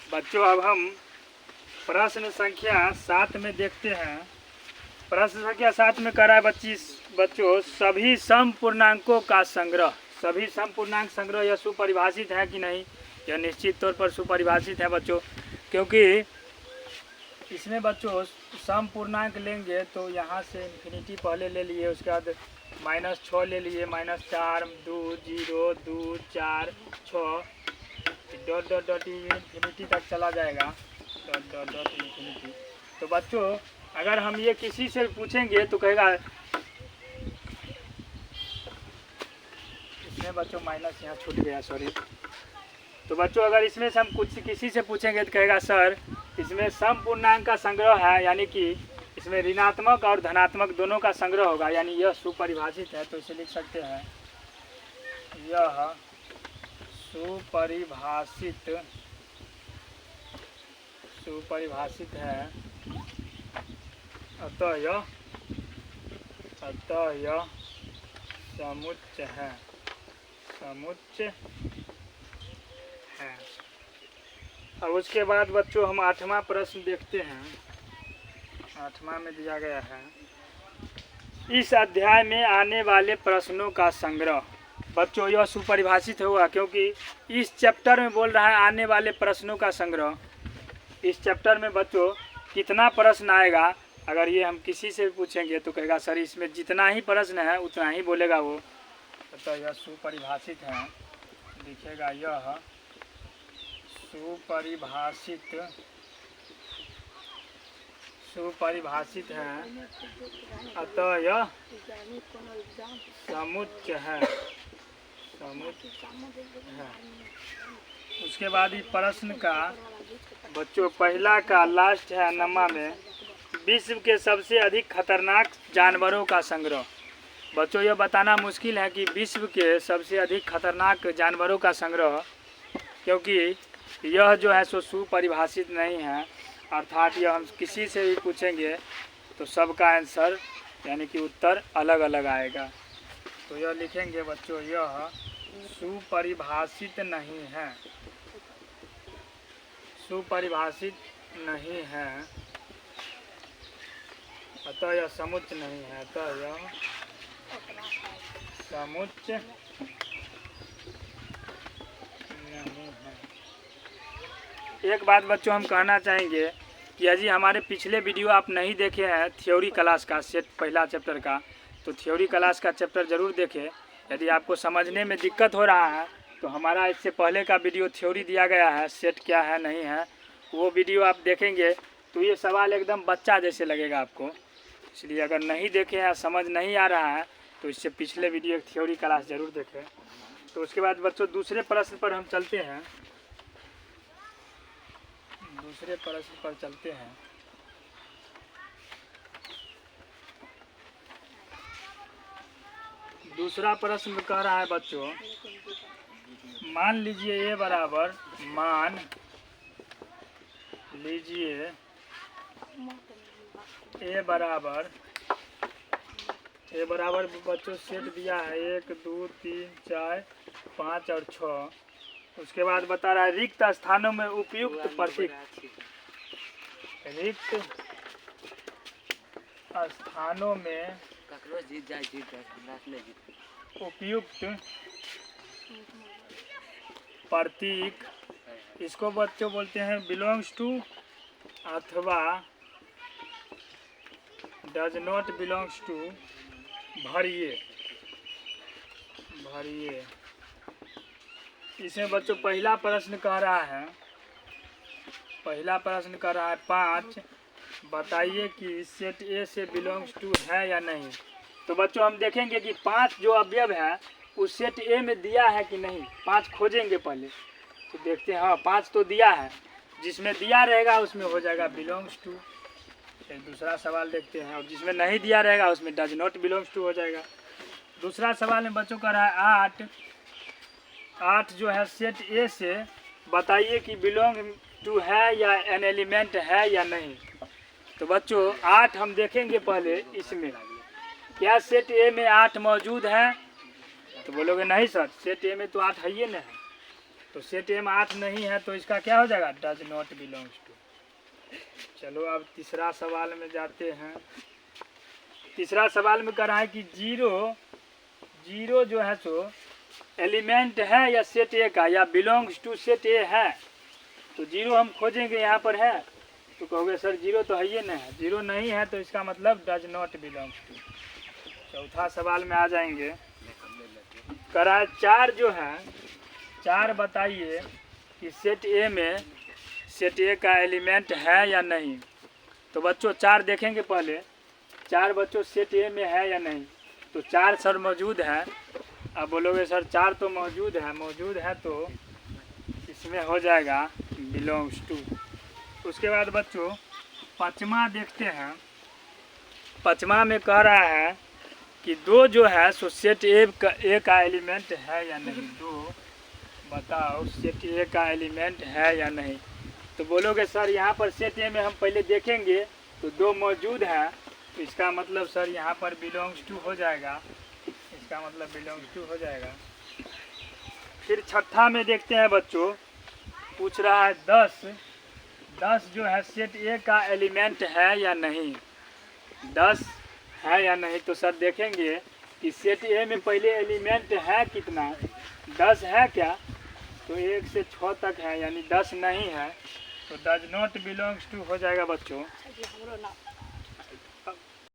बच्चों अब हम प्रश्न संख्या 7 में देखते हैं। प्रश्न संख्या 7 में कह रहा है बच्चों सभी सम पूर्णांकों का संग्रह। सभी सम पूर्णांक संग्रह यह सुपरिभाषित है कि नहीं? यह निश्चित तौर पर सुपरिभाषित है बच्चों, क्योंकि इसमें बच्चों सम पूर्णांक लेंगे तो यहाँ से इन्फिनिटी पहले ले लिए, उसके बाद -6 ले लिए, -4 2 0 2 4 6 डॉट डॉट डॉट इन्फिनिटी तक चला जाएगा, डॉट डॉट डॉट इन्फिनिटी। तो बच्चों अगर हम ये किसी से पूछेंगे तो कहेगा, इसमें बच्चों माइनस यहाँ छूट गया, सॉरी। तो बच्चों अगर इसमें से हम कुछ किसी से पूछेंगे तो कहेगा सर इसमें सम पूर्णांक का संग्रह है, यानी कि इसमें ऋणात्मक और धनात्मक दोनों का संग्रह होगा, यानी यह सुपरिभाषित है। तो इसे लिख सकते हैं यह सुपरिभाषित है, अतः यह समुच्चय है। अब उसके बाद बच्चों हम 8वां प्रश्न देखते हैं। 8वां में दिया गया है इस अध्याय में आने वाले प्रश्नों का संग्रह। बच्चों यह सुपरिभाषित हुआ क्योंकि इस चैप्टर में बोल रहा है आने वाले प्रश्नों का संग्रह। इस चैप्टर में बच्चों कितना प्रश्न आएगा, अगर ये हम किसी से पूछेंगे तो कहेगा सर इसमें जितना ही प्रश्न है उतना ही बोलेगा वो। तो यह सुपरिभाषित है, लिखेगा यह सुपरिभाषित है, अतः यह समुच्चय है। उसके बाद इस प्रश्न का बच्चों पहला का लास्ट है 9वां में, विश्व के सबसे अधिक खतरनाक जानवरों का संग्रह। बच्चों यह बताना मुश्किल है कि विश्व के सबसे अधिक खतरनाक जानवरों का संग्रह, क्योंकि यह जो है सो सुपरिभाषित नहीं है, अर्थात यह हम किसी से भी पूछेंगे तो सबका आंसर यानी कि उत्तर अलग अलग आएगा। तो यह लिखेंगे बच्चों यह सुपरिभाषित नहीं है, अतः यह समुच्चय नहीं है, अतः यह समुच्चय नहीं है। एक बात बच्चों हम कहना चाहेंगे कि यदि हमारे पिछले वीडियो आप नहीं देखे हैं थ्योरी क्लास का सेट पहला चैप्टर का, तो थ्योरी क्लास का चैप्टर ज़रूर देखें। यदि आपको समझने में दिक्कत हो रहा है तो हमारा इससे पहले का वीडियो थ्योरी दिया गया है, सेट क्या है नहीं है, वो वीडियो आप देखेंगे तो ये सवाल एकदम बच्चा जैसे लगेगा आपको। इसलिए अगर नहीं देखे हैं, समझ नहीं आ रहा है, तो इससे पिछले वीडियो थ्योरी क्लास ज़रूर देखें। तो उसके बाद बच्चों दूसरे प्रश्न पर हम चलते हैं। दूसरा प्रश्न कह रहा है बच्चों, मान लीजिए ए बराबर बच्चों सेट दिया है 1 2 3 4 5 और 6। उसके बाद बता रहा है रिक्त स्थानों में उपयुक्त प्रतीक, इसको बच्चों बोलते हैं बिलोंग्स टू अथवा डज नॉट बिलोंग्स टू। भरिए इसमें बच्चों पहला प्रश्न कह रहा है 5, बताइए कि सेट ए से बिलोंग्स टू है या नहीं। तो बच्चों हम देखेंगे कि 5 जो अवयव है उस सेट ए में दिया है कि नहीं, 5 खोजेंगे पहले। तो देखते हैं, हाँ 5 तो दिया है, जिसमें दिया रहेगा उसमें हो जाएगा बिलोंग्स टू। फिर दूसरा सवाल देखते हैं, और जिसमें नहीं दिया रहेगा उसमें डज नॉट बिलोंग्स टू हो जाएगा। दूसरा सवाल में बच्चों का रहा है 8 जो है सेट ए से बताइए कि बिलोंग टू है या एन एलिमेंट है या नहीं। तो बच्चों 8 हम देखेंगे पहले, इसमें क्या सेट ए में 8 मौजूद है। तो बोलोगे नहीं सर सेट ए में तो 8 है ही नहीं है। तो सेट एम 8 नहीं है तो इसका क्या हो जाएगा, डज नॉट बिलोंग्स टू। चलो अब तीसरा सवाल में जाते हैं। तीसरा सवाल में कह रहा है कि जीरो जो है सो एलिमेंट है या सेट ए का, या बिलोंग्स टू सेट ए है। तो जीरो हम खोजेंगे, यहाँ पर है तो कहोगे सर जीरो तो है ही नहीं है, जीरो नहीं है तो इसका मतलब डज नॉट बिलोंग्स टू। चौथा सवाल में आ जाएंगे। कह रहा है 4 जो है, 4 बताइए कि सेट ए में सेट ए का एलिमेंट है या नहीं। तो बच्चों 4 देखेंगे पहले, 4 बच्चों सेट ए में है या नहीं। तो 4 सर मौजूद है। अब बोलोगे सर 4 तो मौजूद है तो इसमें हो जाएगा बिलोंग्स टू। उसके बाद बच्चों 5वां देखते हैं। 5वां में कह रहा है कि 2 जो है सो सेट ए का एलिमेंट है या नहीं। 2 बताओ सेट ए का एलिमेंट है या नहीं। तो बोलोगे सर यहाँ पर सेट ए में हम पहले देखेंगे तो 2 मौजूद है, तो इसका मतलब सर यहाँ पर बिलोंग्स टू हो जाएगा। इसका मतलब बिलोंग्स टू हो जाएगा। फिर 6वां में देखते हैं बच्चों, पूछ रहा है 10 जो है सेट ए का एलिमेंट है या नहीं। 10 है या नहीं। तो सर देखेंगे कि सेट ए में पहले एलिमेंट है कितना, 10 है क्या। तो 1 से 6 तक है, यानी 10 नहीं है, तो डज नॉट बिलोंग्स टू हो जाएगा बच्चों।